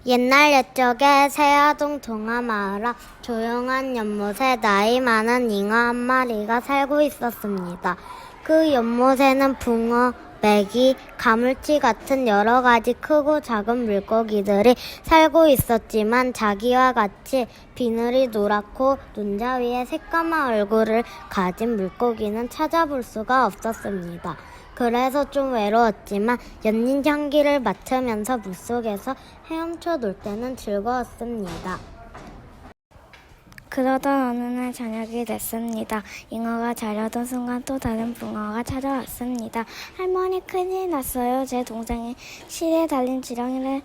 옛날 옛적에 새아동 동화마을 앞 조용한 연못에 나이 많은 잉어 한 마리가 살고 있었습니다. 그 연못에는 붕어, 메기, 가물치 같은 여러 가지 크고 작은 물고기들이 살고 있었지만 자기와 같이 비늘이 노랗고 눈자 위에 새까만 얼굴을 가진 물고기는 찾아볼 수가 없었습니다. 그래서 좀 외로웠지만 연인 향기를 맡으면서 물속에서 헤엄쳐 놀 때는 즐거웠습니다. 그러던 어느 날 저녁이 됐습니다. 잉어가 자려던 순간 또 다른 붕어가 찾아왔습니다. 할머니, 큰일 났어요. 제 동생이 실에 달린 지렁이를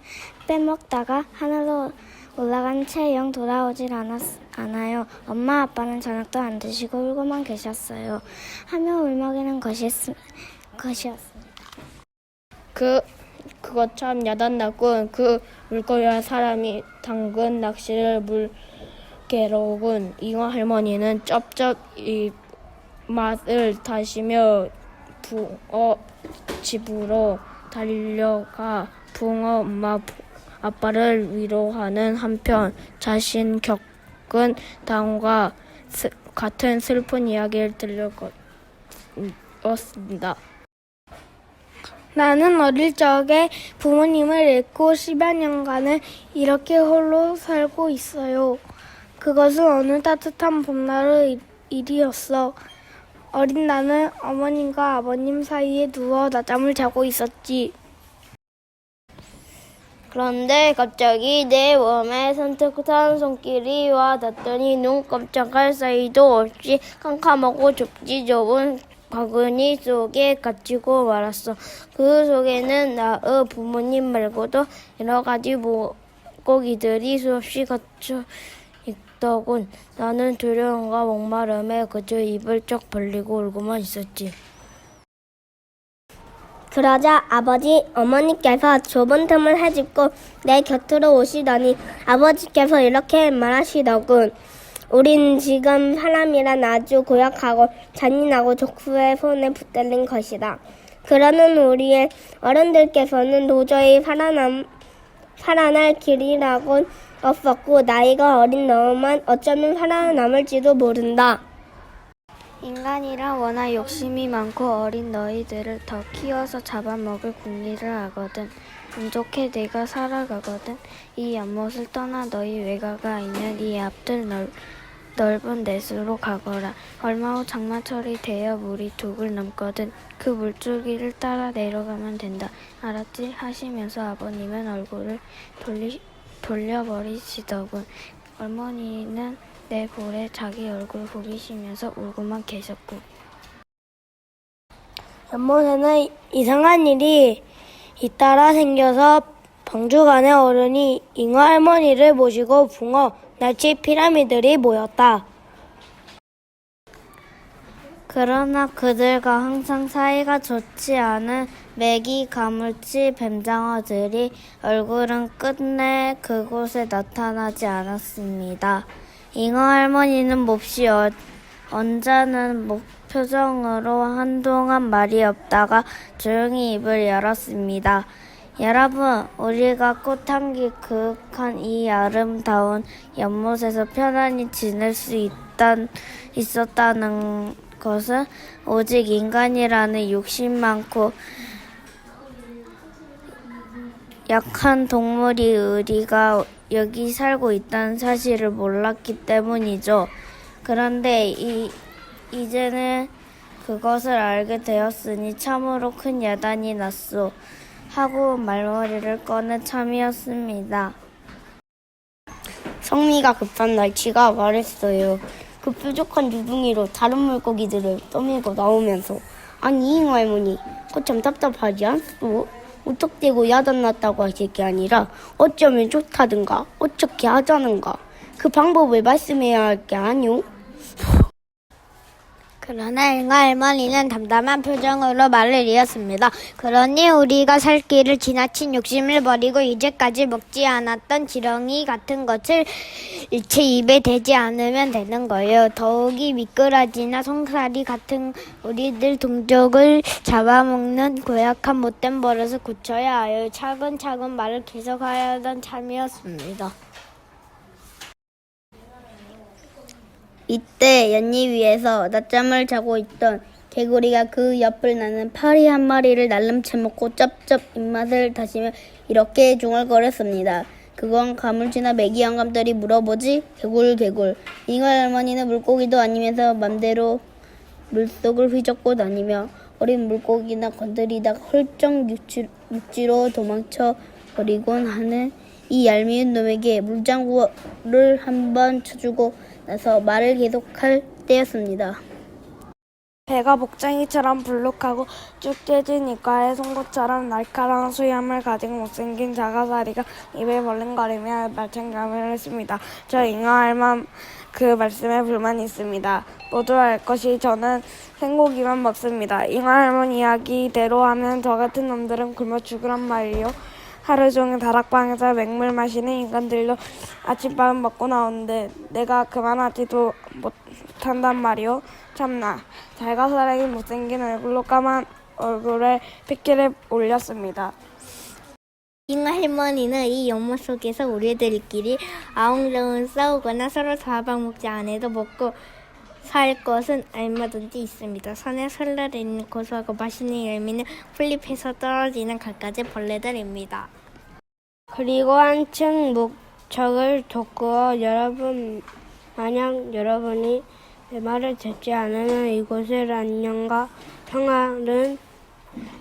빼먹다가 하늘로 올라간 채 영 돌아오질 않아요. 엄마 아빠는 저녁도 안 드시고 울고만 계셨어요. 하며 울먹이는 것이었습니다. 그거 참 야단났군. 그 물고기와 사람이 담근 낚시를 물개로군. 잉어 할머니는 쩝쩝 입맛을 다시며 붕어 집으로 달려가 붕어 엄마 아빠를 위로하는 한편 자신 겪은 다음과 같은 슬픈 이야기를 들려었습니다. 나는 어릴 적에 부모님을 잃고 10여 년간을 이렇게 홀로 살고 있어요. 그것은 어느 따뜻한 봄날의 일이었어. 어린 나는 어머님과 아버님 사이에 누워 낮잠을 자고 있었지. 그런데 갑자기 내 몸에 선뜻한 손길이 와 닿더니 눈 깜짝할 사이도 없이 캄캄하고 좁지 좁은 바구니 속에 갇히고 말았어. 그 속에는 나의 부모님 말고도 여러 가지 물고기들이 수없이 갇혀 있더군. 나는 두려움과 목마름에 그저 입을 쩍 벌리고 울고만 있었지. 그러자 아버지, 어머니께서 좁은 틈을 헤집고 내 곁으로 오시더니 아버지께서 이렇게 말하시더군. 우린 지금 사람이란 아주 고약하고 잔인하고 족수의 손에 붙들린 것이다. 그러는 우리의 어른들께서는 도저히 살아날 길이라곤 없었고 나이가 어린 너만 어쩌면 살아남을지도 모른다. 인간이란 워낙 욕심이 많고 어린 너희들을 더 키워서 잡아먹을 궁리를 하거든. 운 좋게 내가 살아가거든. 이 연못을 떠나 너희 외가가 있는 이 앞들 넓은 넷으로 가거라. 얼마 후 장마철이 되어 물이 둑을 넘거든. 그 물줄기를 따라 내려가면 된다. 알았지? 하시면서 아버님은 얼굴을 돌려버리시더군. 어머니는 내 볼에 자기 얼굴 후비시면서 울고만 계셨고. 연못에는 이상한 일이 잇따라 생겨서 방주간의 어른이 잉어 할머니를 모시고 붕어, 날치, 피라미들이 모였다. 그러나 그들과 항상 사이가 좋지 않은 메기, 가물치, 뱀장어들이 얼굴은 끝내 그곳에 나타나지 않았습니다. 잉어 할머니는 몹시 언짢은 표정으로 한동안 말이 없다가 조용히 입을 열었습니다. 여러분, 우리가 꽃향기 그윽한 이 아름다운 연못에서 편안히 지낼 수 있었다는 것은 오직 인간이라는 욕심 많고 약한 동물이 우리가 여기 살고 있다는 사실을 몰랐기 때문이죠. 그런데 이제는 그것을 알게 되었으니 참으로 큰 야단이 났소. 하고 말머리를 꺼내 참이었습니다. 성미가 급한 날치가 말했어요. 그 뾰족한 주둥이로 다른 물고기들을 떠밀고 나오면서 아니 잉어 할머니, 그거 참 답답하지 않소? 무턱대고 야단났다고 하실 게 아니라 어쩌면 좋다든가 어떻게 하자는가 그 방법을 말씀해야 할 게 아니오? 그러나 잉어 할머니는 담담한 표정으로 말을 이었습니다. 그러니 우리가 살 길을 지나친 욕심을 버리고 이제까지 먹지 않았던 지렁이 같은 것을 일체 입에 대지 않으면 되는 거예요. 더욱이 미꾸라지나 송사리 같은 우리들 동족을 잡아먹는 고약한 못된 버릇을 고쳐야 하여 차근차근 말을 계속하야 하던 참이었습니다. 이때 연잎 위에서 낮잠을 자고 있던 개구리가 그 옆을 나는 파리 한 마리를 날름채 먹고 쩝쩝 입맛을 다시며 이렇게 중얼거렸습니다. 그건 가물치나 메기 영감들이 물어보지? 개굴. 잉어 할머니는 물고기도 아니면서 맘대로 물속을 휘젓고 다니며 어린 물고기나 건드리다가 훌쩍 육지로 도망쳐 버리곤 하는 이 얄미운 놈에게 물장구를 한번 쳐주고 나서 말을 계속할 때였습니다. 배가 복장이처럼 불룩하고 쭉 떼진 이가에 송곳처럼 날카로운 수염을 가진 못생긴 자가사리가 입을 벌렁거리며 말창감을 했습니다. 저 잉어 할멈 그 말씀에 불만이 있습니다. 모두 알 것이 저는 생고기만 먹습니다. 잉어 할머니 이야기대로 하면 저 같은 놈들은 굶어 죽으란 말이요. 하루 종일 다락방에서 맹물 마시는 인간들도 아침밥은 먹고 나오는데 내가 그만하지도 못한단 말이오. 참나. 달가사랑이 못생긴 얼굴로 까만 얼굴에 핏기를 올렸습니다. 잉어 할머니는 이 연못 속에서 우리들끼리 아웅다웅 싸우거나 서로 잡아먹지 않아도 먹고 살 것은 얼마든지 있습니다. 산에 설날에는 고소하고 맛있는 열매는 풀잎에서 떨어지는 갖가지 벌레들입니다. 그리고 한층 목적을 돋구어 만약 여러분이 내 말을 듣지 않으면 이곳을 안녕과 평화는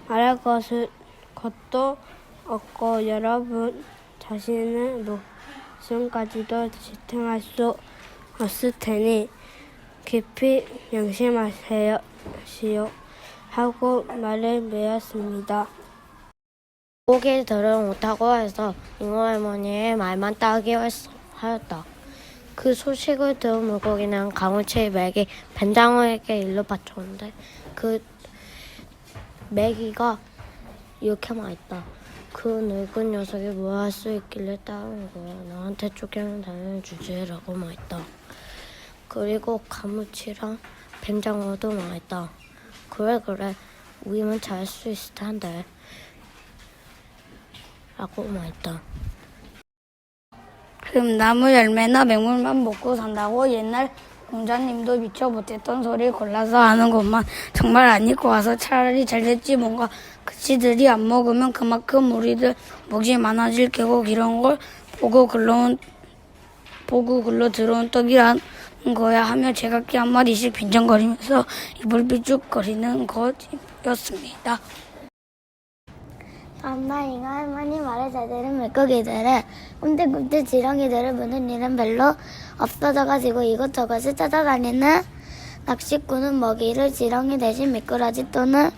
말할 것도 없고 여러분 자신의 목숨까지도 지탱할 수 없을 테니 깊이 명심하시오 하고 말을 메었습니다. 고개들은 못하고 해서 잉어 할머니의 말만 따르게 하였다. 그 소식을 들은 물고기는 가물치 메기 뱀장어에게 일러 바쳤는데 그 메기가 이렇게 말했다. 그 늙은 녀석이 뭐 할 수 있길래 따르는 거야. 나한테 쫓기는 다는 주제라고 말했다. 그리고 가물치랑 뱀장어도 말했다. 그래 우리는 잘 수 있을 텐데 라고 말했다. 나무 열매나 맹물만 먹고 산다고 옛날 공자님도 미처 못했던 소리 골라서 하는것만 정말 아닐 것 같아서 차라리 잘됐지. 뭔가 그치들이 안 먹으면 그만큼 우리들 목이 많아질 게고 이런 걸 보고 글러 들어온 떡이란 거야 하며 제각기 한 마디씩 빈정거리면서 입을 삐죽거리는 것이었습니다. 엄마 잉어 할머니 말을 잘 들은 물고기들은 꿈틀꿈틀 지렁이들을 무는 일은 별로 없어져가지고 이것저것을 찾아다니는 낚시꾼은 먹이를 지렁이 대신 미꾸라지 또는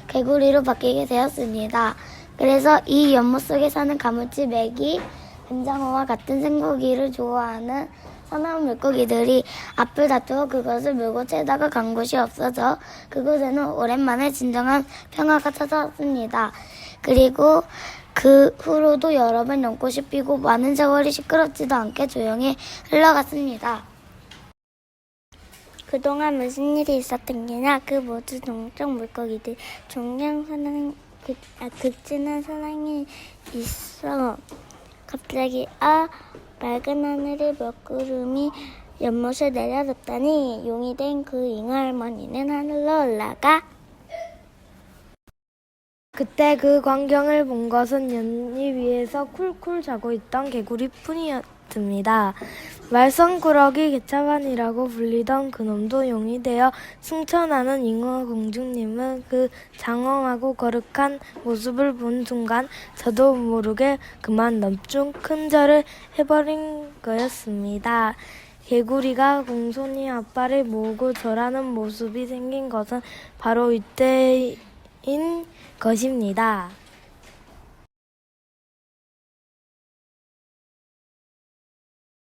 개구리로 바뀌게 되었습니다. 그래서 이 연못 속에 사는 가물치, 메기, 뱀장어와 같은 생고기를 좋아하는 사나운 물고기들이 앞을 다투어 그것을 물고 채다가 간 곳이 없어져 그곳에는 오랜만에 진정한 평화가 찾아왔습니다. 그리고 그 후로도 여러 번 연꽃이 피고 많은 세월이 시끄럽지도 않게 조용히 흘러갔습니다. 그동안 무슨 일이 있었던 게냐? 그 모두 동쪽 물고기들 극진한 사랑이 있어. 갑자기 맑은 하늘에 먹구름이 연못에 내려졌다니 용이 된 그 잉어 할머니는 하늘로 올라가 그때 그 광경을 본 것은 연잎 위에서 쿨쿨 자고 있던 개구리뿐이었습니다. 말썽꾸러기 개차반이라고 불리던 그놈도 용이 되어 승천하는 잉어 공주님은 그 장엄하고 거룩한 모습을 본 순간 저도 모르게 그만 넙죽 큰 절을 해버린 거였습니다. 개구리가 공손히 앞발을 모으고 절하는 모습이 생긴 것은 바로 이때인 것입니다.